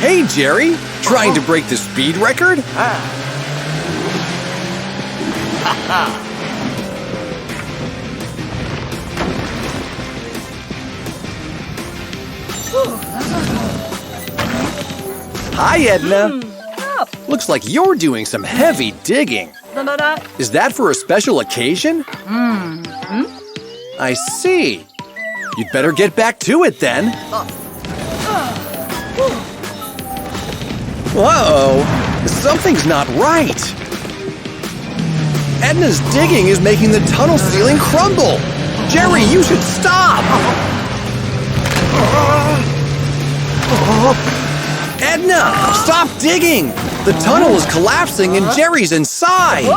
Hey, Jerry! Trying to break the speed record? Hi, Edna. Looks like you're doing some heavy digging. Is that for a special occasion? I see. You'd better get back to it then. Whoa! Something's not right. Edna's digging is making the tunnel ceiling crumble. Jerry, you should stop! Edna, stop digging! The tunnel is collapsing and Jerry's inside!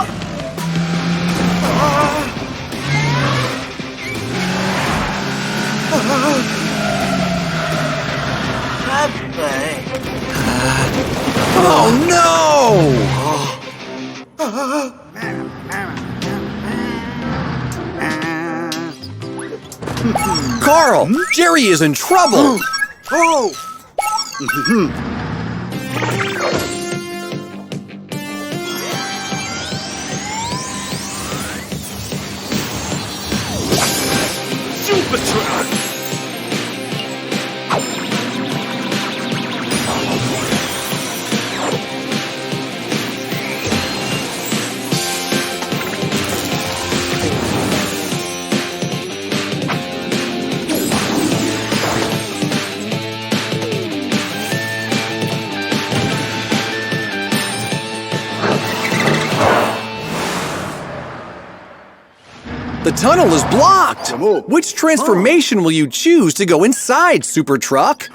Oh no! Carl, Jerry is in trouble! Super truck! The tunnel is blocked! Which transformation will you choose to go inside, Super Truck?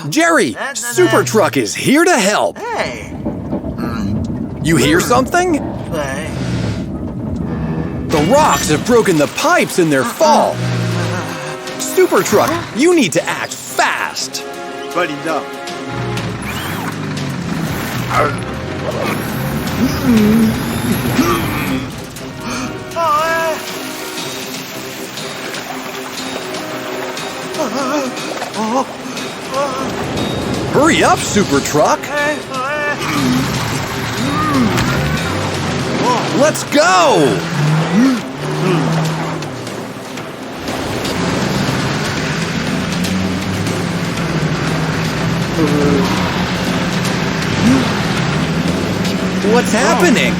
Jerry, Super Truck is here to help. You hear something? The rocks have broken the pipes in their fall. Super Truck, you need to act fast. Hurry up, Super Truck! Let's go! What's happening?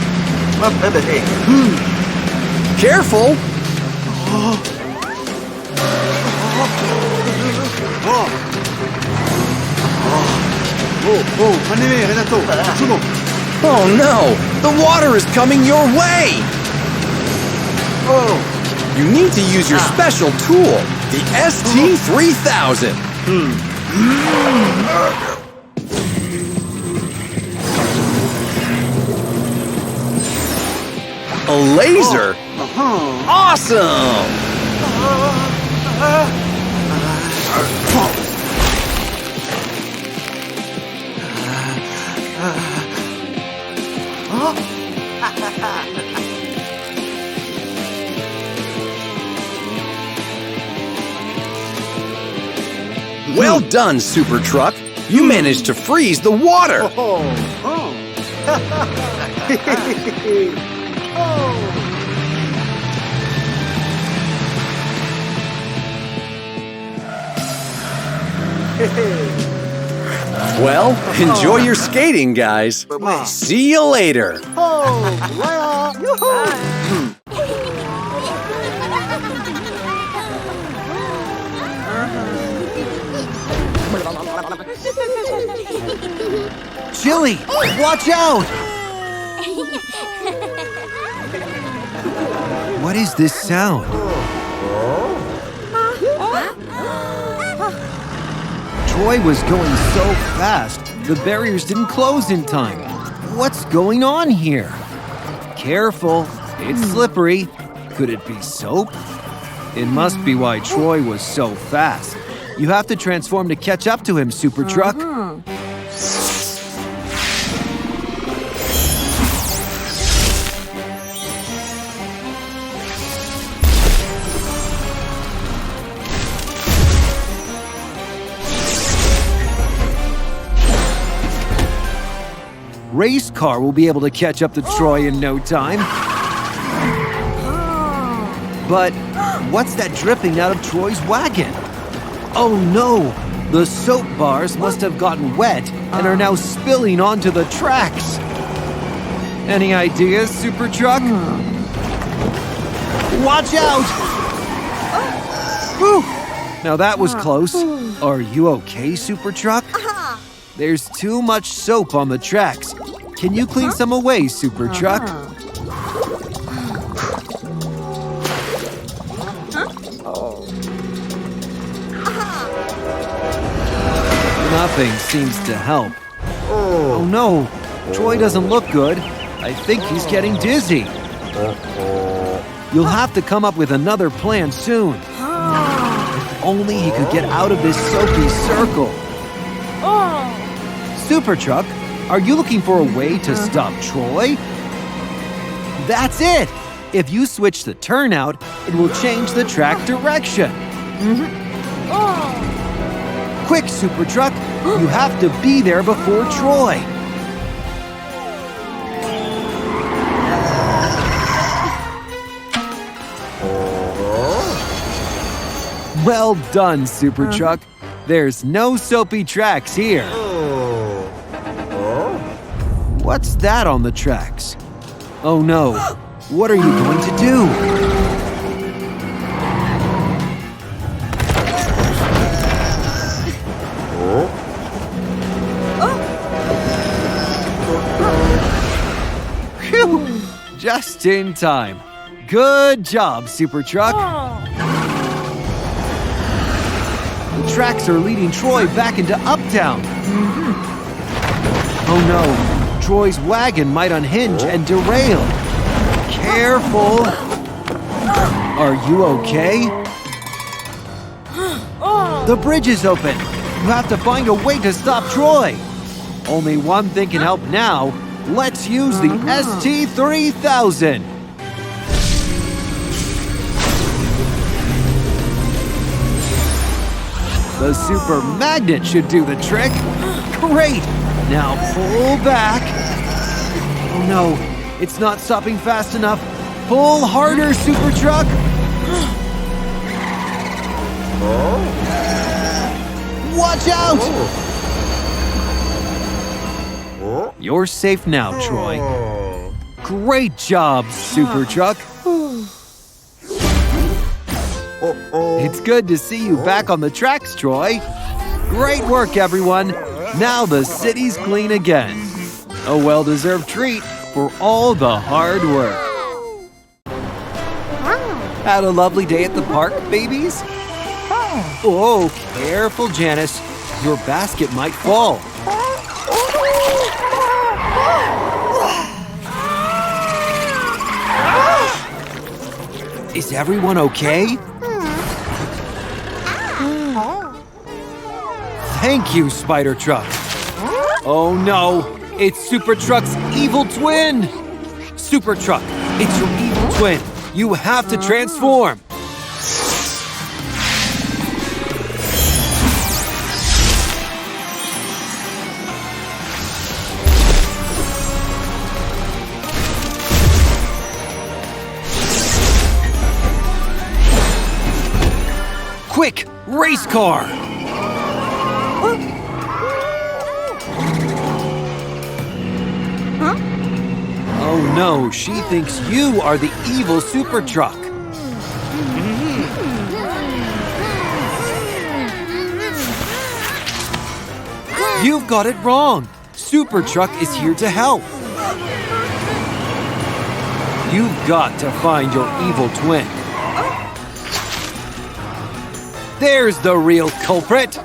Careful! Oh no! The water is coming your way! You need to use your special tool, the ST-3000. A laser? Awesome! Well done, Super Truck. You managed to freeze the water. Well, enjoy your skating, guys. See you later. chilly! Watch out! What is this sound? Troy was going so fast, the barriers didn't close in time. What's going on here? Careful, it's slippery. Could it be soap? It must be why Troy was so fast. You have to transform to catch up to him, Super Truck. Race car will be able to catch up to Troy in no time. But what's that dripping out of Troy's wagon? Oh no! The soap bars must have gotten wet and are now spilling onto the tracks. Any ideas, Super Truck? Watch out! Whew. Now that was close. Are you okay, Super Truck? There's too much soap on the tracks. Can you clean some away, Super Truck? Nothing seems to help. Oh no, Troy doesn't look good. I think he's getting dizzy. You'll have to come up with another plan soon. If only he could get out of this soapy circle. Super Truck, are you looking for a way to stop Troy? That's it! If you switch the turnout, it will change the track direction. Quick, Super Truck! You have to be there before Troy. Well done, Super Truck. There's no soapy tracks here. What's that on the tracks? Oh no, what are you going to do? Phew! Just in time. Good job, Super Truck. The tracks are leading Troy back into Uptown. Oh no. Troy's wagon might unhinge and derail. Careful! Are you okay? The bridge is open. You have to find a way to stop Troy. Only one thing can help now. Let's use the ST-3000. The super magnet should do the trick. Great! Now pull back. Oh no, it's not stopping fast enough. Pull harder, Super Truck. Watch out! You're safe now, Troy. Great job, Super Truck. It's good to see you back on the tracks, Troy. Great work, everyone. Now the city's clean again. A well-deserved treat for all the hard work. Had a lovely day at the park, babies? Oh, careful, Janice. Your basket might fall. Is everyone okay? Thank you, Spider Truck. Oh no, it's Super Truck's evil twin. Super Truck, it's your evil twin. You have to transform. Quick, race car! Oh no, she thinks you are the evil Super Truck. You've got it wrong. Super Truck is here to help. You've got to find your evil twin. There's the real culprit.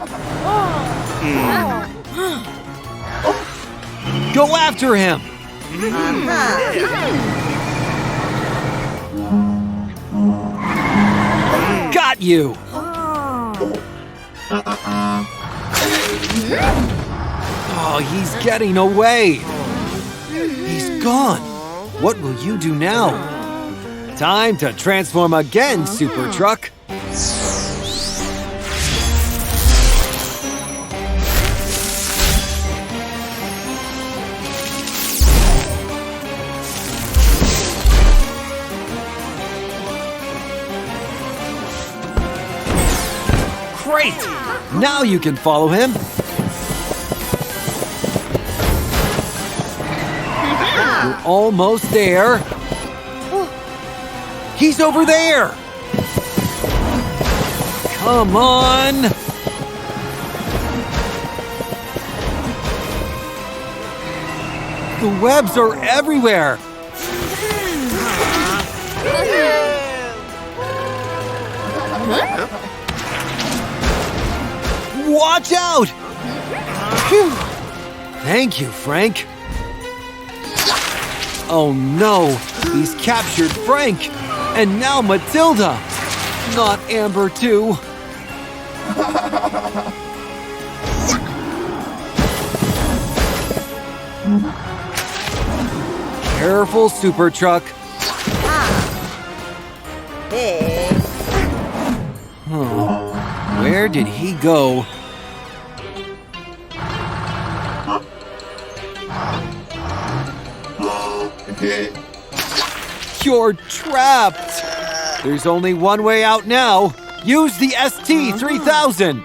Go after him. Got you. Oh, he's getting away. He's gone. What will you do now? Time to transform again, Super Truck. Great! Now you can follow him. You're almost there. He's over there! Come on! The webs are everywhere! Watch out! Phew. Thank you, Frank. Oh no, he's captured Frank, and now Matilda. Not Amber too. Careful, Super Truck. Where did he go? You're trapped! There's only one way out now. Use the ST-3000!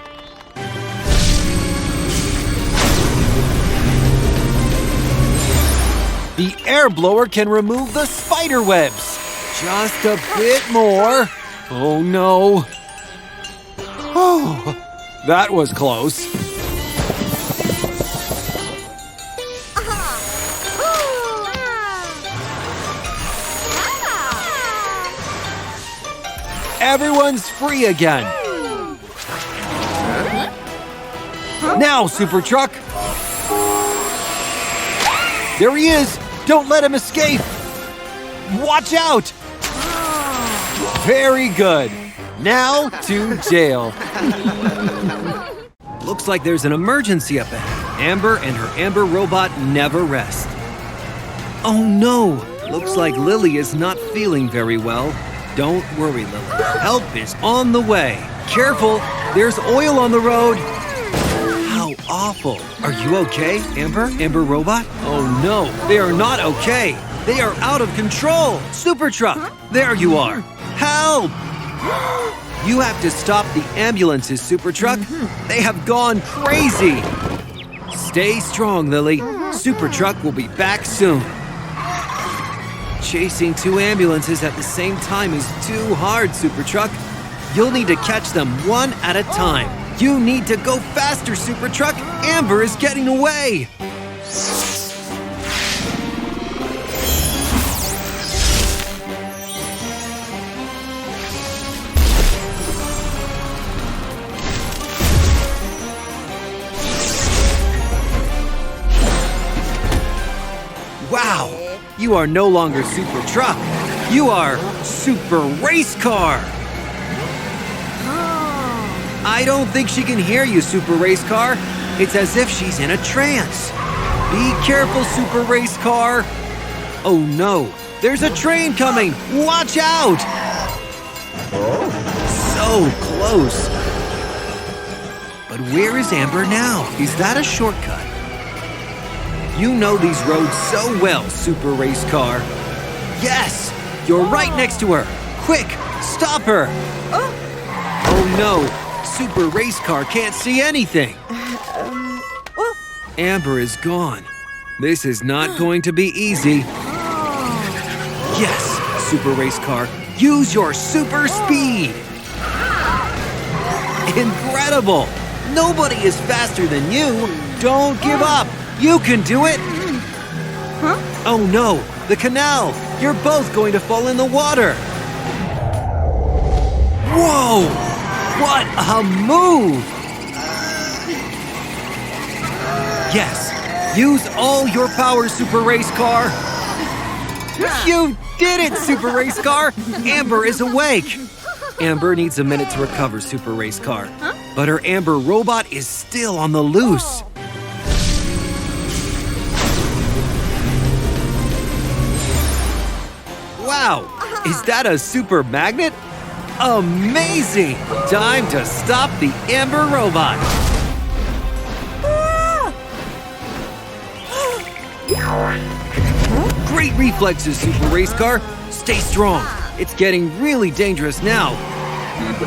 The air blower can remove the spider webs. Just a bit more. Oh no. Oh, that was close. Everyone's free again. Now, Super Truck. There he is. Don't let him escape. Watch out. Very good. Now to jail. Looks like there's an emergency up ahead. Amber and her Amber robot never rest. Oh no. Looks like Lily is not feeling very well. Don't worry, Lily. Help is on the way. Careful, there's oil on the road. How awful. Are you okay, Amber? Amber Robot? Oh no, they are not okay. They are out of control. Super Truck, there you are. Help! You have to stop the ambulances, Super Truck. They have gone crazy. Stay strong, Lily. Super Truck will be back soon. Chasing two ambulances at the same time is too hard, Super Truck. You'll need to catch them one at a time. You need to go faster, Super Truck. Amber is getting away. Wow. You are no longer Super Truck. You are Super Race Car. I don't think she can hear you, Super Race Car. It's as if she's in a trance. Be careful, Super Race Car. Oh no, there's a train coming. Watch out. So close. But where is Amber now? Is that a shortcut? You know these roads so well, Super Race Car. Yes! You're right next to her. Quick, stop her! Oh no, Super Race Car can't see anything. Amber is gone. This is not going to be easy. Yes, Super Race Car, use your super speed! Incredible! Nobody is faster than you. Don't give up. You can do it! Oh no, the canal! You're both going to fall in the water! Whoa! What a move! Yes, use all your power, Super Race Car! You did it, Super Race Car! Amber is awake! Amber needs a minute to recover, Super Race Car. But her Amber robot is still on the loose. Wow, is that a super magnet? Amazing! Time to stop the Amber robot. Great reflexes, Super Race Car. Stay strong. It's getting really dangerous now.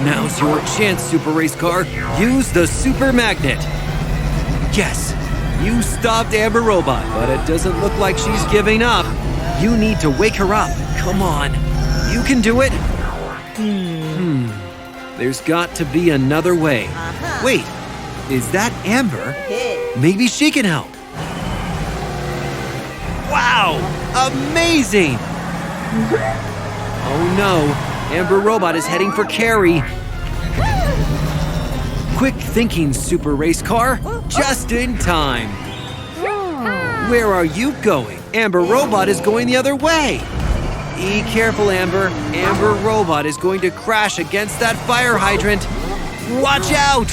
Now's your chance, Super Race Car. Use the super magnet. Yes, you stopped Amber Robot, but it doesn't look like she's giving up. You need to wake her up. Come on. You can do it. There's got to be another way. Wait, is that Amber? Maybe she can help. Wow, amazing! Oh no, Amber Robot is heading for Carrie. Quick thinking, Super Race Car, just in time. Where are you going? Amber Robot is going the other way. Be careful, Amber. Amber Robot is going to crash against that fire hydrant. Watch out!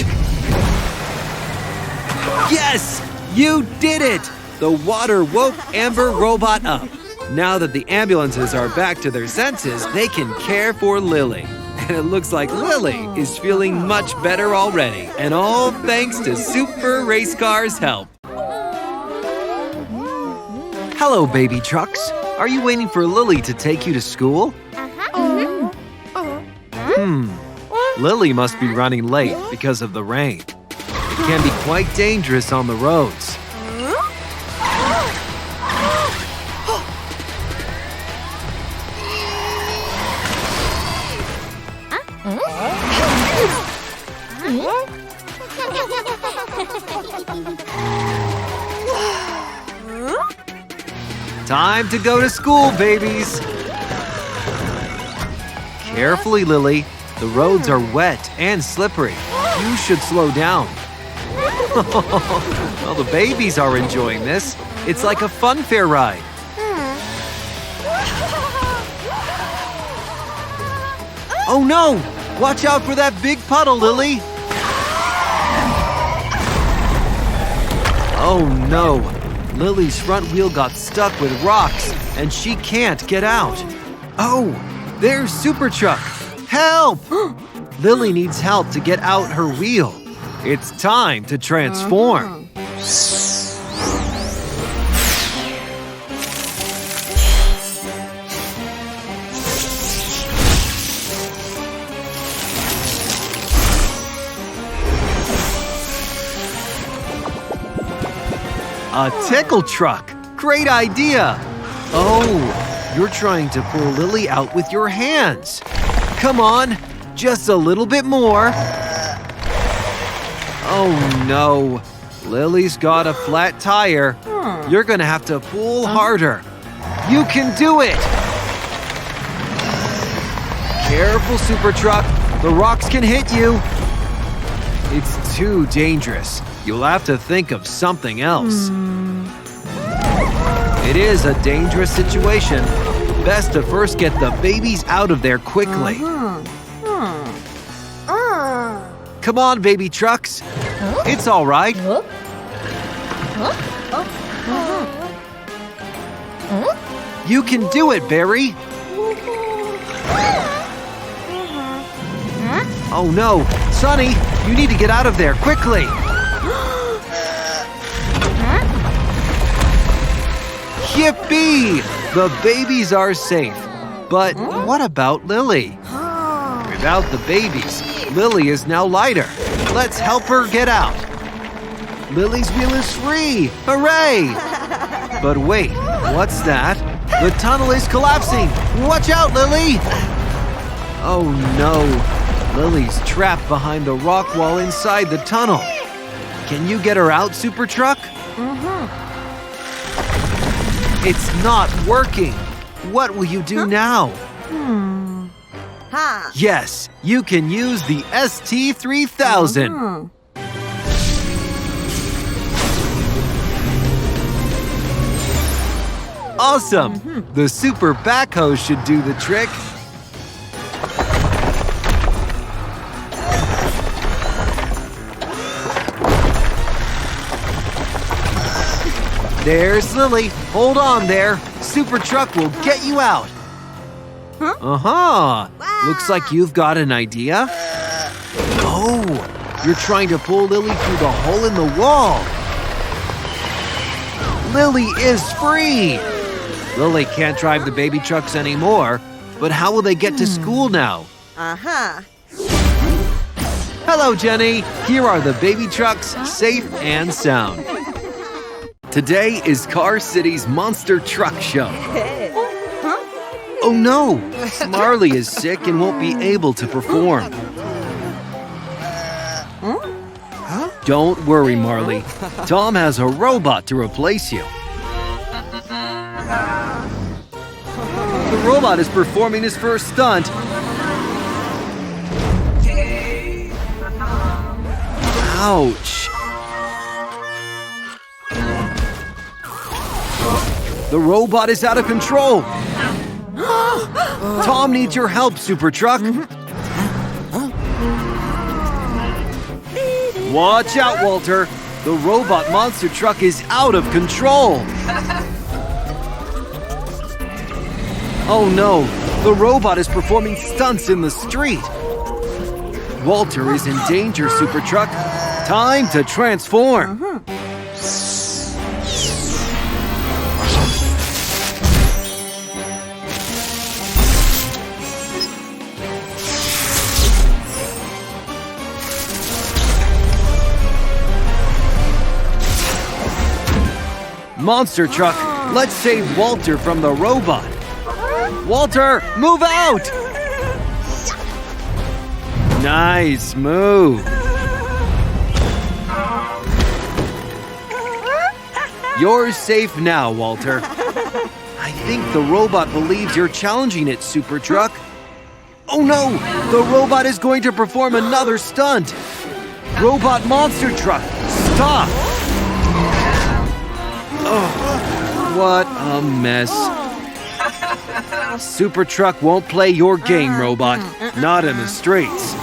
Yes, you did it! The water woke Amber Robot up. Now that the ambulances are back to their senses, they can care for Lily. And it looks like Lily is feeling much better already. And all thanks to Super Race Car's help. Hello, baby trucks. Are you waiting for Lily to take you to school? Lily must be running late because of the rain. It can be quite dangerous on the roads. Time to go to school, babies! Carefully, Lily. The roads are wet and slippery. You should slow down. Well, the babies are enjoying this. It's like a fun fair ride. Oh no! Watch out for that big puddle, Lily! Oh no! Lily's front wheel got stuck with rocks and she can't get out. Oh, there's Super Truck. Help! Lily needs help to get out her wheel. It's time to transform. A tickle truck! Great idea! Oh, you're trying to pull Lily out with your hands. Come on, just a little bit more. Oh no, Lily's got a flat tire. You're gonna have to pull harder. You can do it! Careful, Super Truck. The rocks can hit you. It's too dangerous. You'll have to think of something else. It is a dangerous situation. Best to first get the babies out of there quickly. Come on, baby trucks. It's all right. You can do it, Barry. Oh no, Sonny, you need to get out of there quickly. Yippee! The babies are safe. But what about Lily? Without the babies, Lily is now lighter. Let's help her get out. Lily's wheel is free! Hooray! But wait, what's that? The tunnel is collapsing! Watch out, Lily! Oh no, Lily's trapped behind the rock wall inside the tunnel. Can you get her out, Super Truck? It's not working. What will you do now? Yes, you can use the ST3000. Awesome! The super backhoe should do the trick. There's Lily. Hold on there. Super truck will get you out. Looks like you've got an idea. Oh, you're trying to pull Lily through the hole in the wall. Lily is free. Lily can't drive the baby trucks anymore, but how will they get to school now? Hello, Jenny. Here are the baby trucks, safe and sound. Today is Car City's Monster Truck Show. Oh no! Marley is sick and won't be able to perform. Don't worry, Marley. Tom has a robot to replace you. The robot is performing his first stunt. Ouch! The robot is out of control. Tom needs your help, Super Truck. Watch out, Walter. The robot monster truck is out of control. Oh no, the robot is performing stunts in the street. Walter is in danger, Super Truck. Time to transform. Monster Truck, let's save Walter from the robot. Walter, move out! Nice move. You're safe now, Walter. I think the robot believes you're challenging it, Super Truck. Oh no! The robot is going to perform another stunt. Robot Monster Truck, stop! Oh, what a mess. Super Truck won't play your game, robot. Not in the streets.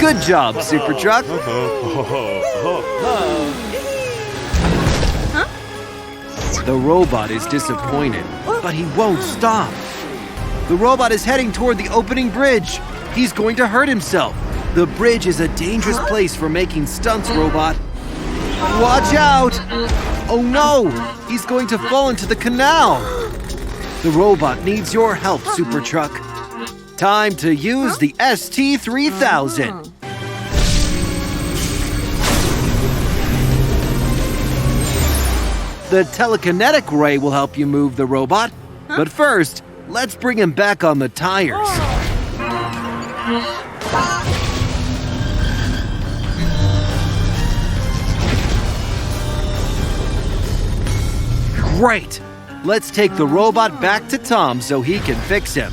Good job, Super Truck. The robot is disappointed, but he won't stop. The robot is heading toward the opening bridge. He's going to hurt himself. The bridge is a dangerous place for making stunts, robot. Watch out! Oh no! He's going to fall into the canal! The robot needs your help, Super Truck. Time to use the ST3000. The telekinetic ray will help you move the robot. But first, let's bring him back on the tires. Great! Let's take the robot back to Tom so he can fix him.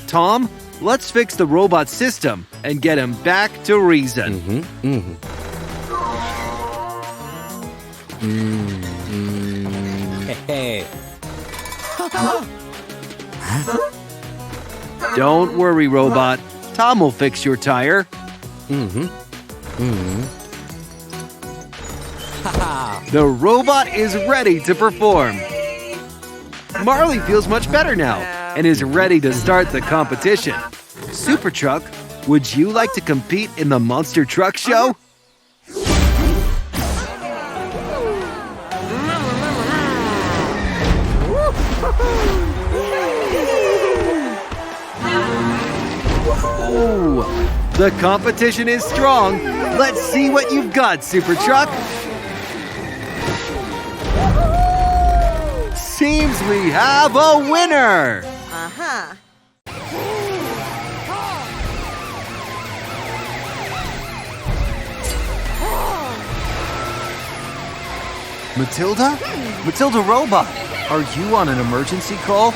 Tom, let's fix the robot system and get him back to reason. Don't worry, robot. Tom will fix your tire. The robot is ready to perform. Marley feels much better now and is ready to start the competition. Super Truck, would you like to compete in the Monster Truck Show? Ooh, the competition is strong. Let's see what you've got, Super Truck. Seems we have a winner. Matilda? Matilda Robot, are you on an emergency call?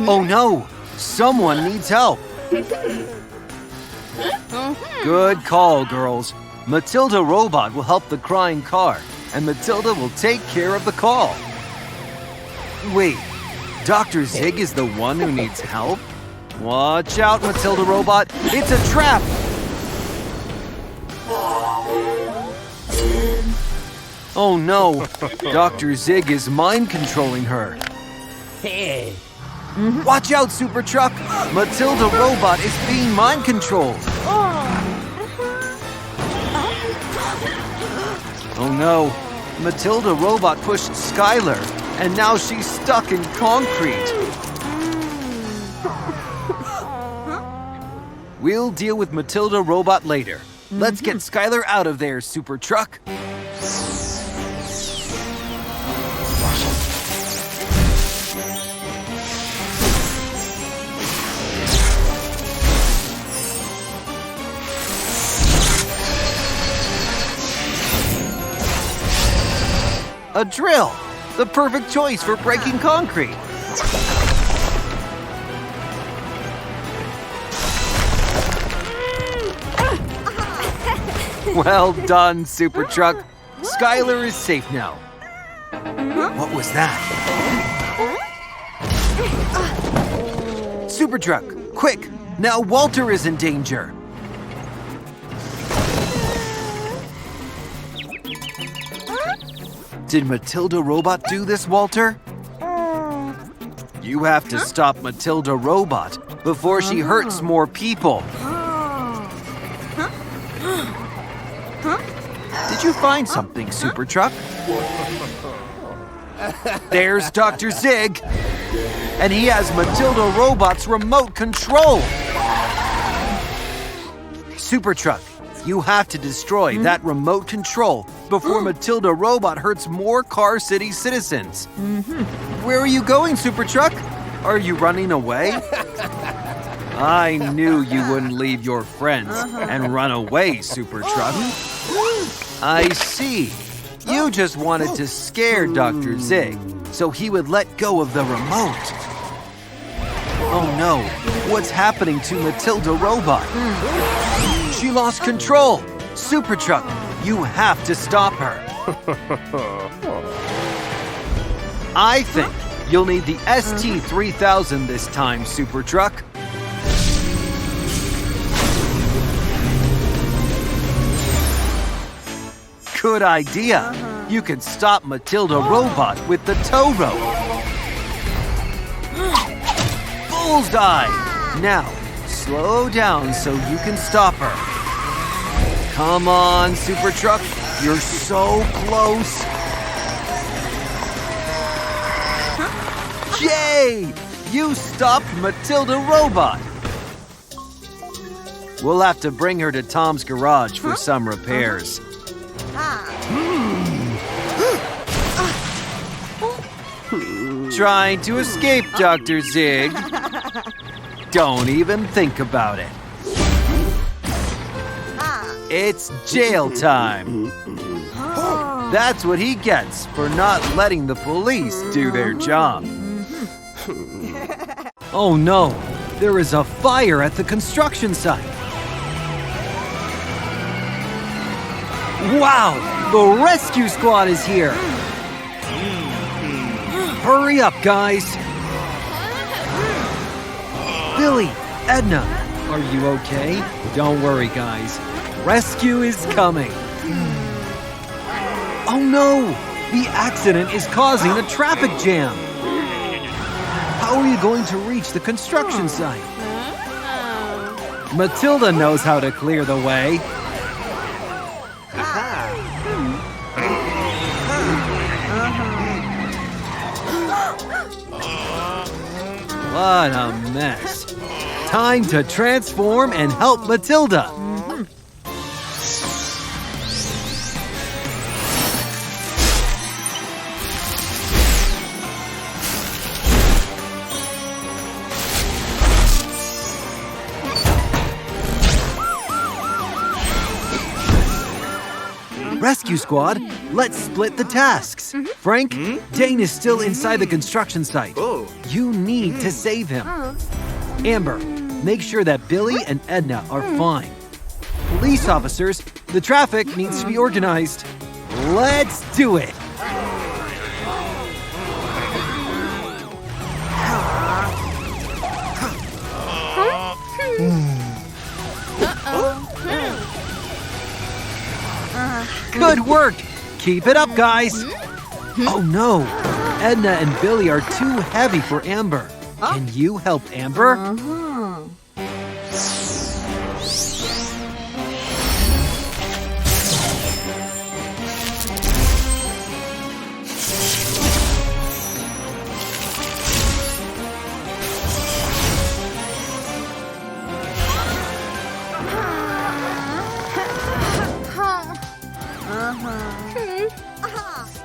Oh no, someone needs help. Good call, girls. Matilda Robot will help the crying car, and Matilda will take care of the call. Wait, Dr. Zig is the one who needs help? Watch out, Matilda Robot, it's a trap! Oh no, Dr. Zig is mind controlling her. Hey. Watch out, Super Truck! Matilda Robot is being mind controlled. Oh no, Matilda Robot pushed Skylar, and now she's stuck in concrete. We'll deal with Matilda Robot later. Let's get Skylar out of there, Super Truck. A drill! The perfect choice for breaking concrete. Well done, Super Truck. Skylar is safe now. What was that? Super Truck, quick! Now Walter is in danger. Did Matilda Robot do this, Walter? You have to stop Matilda Robot before she hurts more people. Did you find something, Super Truck? There's Dr. Zig, and he has Matilda Robot's remote control. Super Truck, you have to destroy that remote control before Matilda Robot hurts more Car City citizens. Where are you going, Super Truck? Are you running away? I knew you wouldn't leave your friends and run away, Super Truck. I see. You just wanted to scare Dr. Zig so he would let go of the remote. Oh no, what's happening to Matilda Robot? She lost control. Super Truck, you have to stop her. I think you'll need the ST-3000 this time, Super Truck. Good idea. You can stop Matilda Robot with the tow rope. Bullseye! Now, slow down so you can stop her. Come on, Super Truck. You're so close. Yay! You stopped Matilda Robot. We'll have to bring her to Tom's garage for some repairs. Trying to escape, Dr. Zig. Don't even think about it. It's jail time. That's what he gets for not letting the police do their job. Oh no, there is a fire at the construction site. Wow, the rescue squad is here. Hurry up, guys. Billy, Edna, are you okay? Don't worry, guys. Rescue is coming. Oh no, the accident is causing a traffic jam. How are you going to reach the construction site? Matilda knows how to clear the way. What a mess. Time to transform and help Matilda. rescue squad. Let's split the tasks. Frank, Dane is still inside the construction site. You need to save him. Amber, make sure that Billy and Edna are fine. Police officers, the traffic needs to be organized. Let's do it. Good work! Keep it up, guys! Oh no! Edna and Billy are too heavy for Amber. Can you help Amber?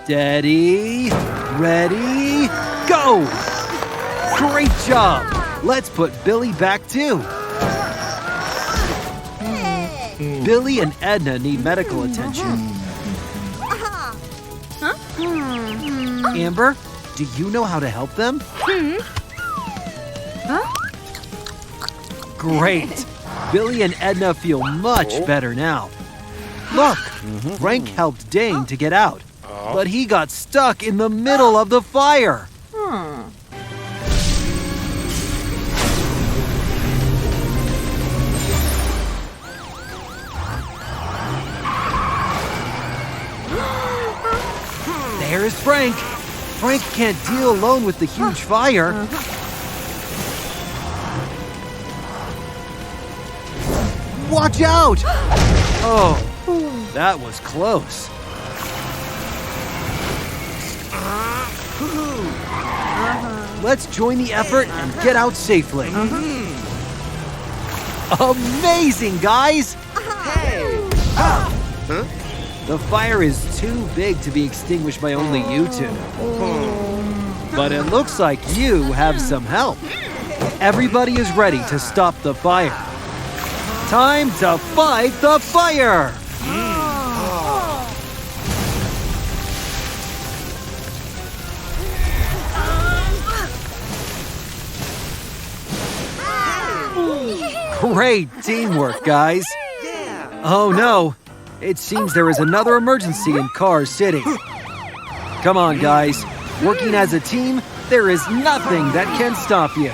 Steady, ready, go! Great job! Let's put Billy back too. Billy and Edna need medical attention. Amber, do you know how to help them? Great! Billy and Edna feel much better now. Look, Frank helped Dane to get out, but he got stuck in the middle of the fire. There's Frank. Frank can't deal alone with the huge fire. Watch out! Oh, that was close. Let's join the effort and get out safely. Amazing, guys! The fire is too big to be extinguished by only you two. But it looks like you have some help. Everybody is ready to stop the fire. Time to fight the fire! Great teamwork, guys. Oh no, it seems there is another emergency in Car City. Come on, guys. Working as a team, there is nothing that can stop you.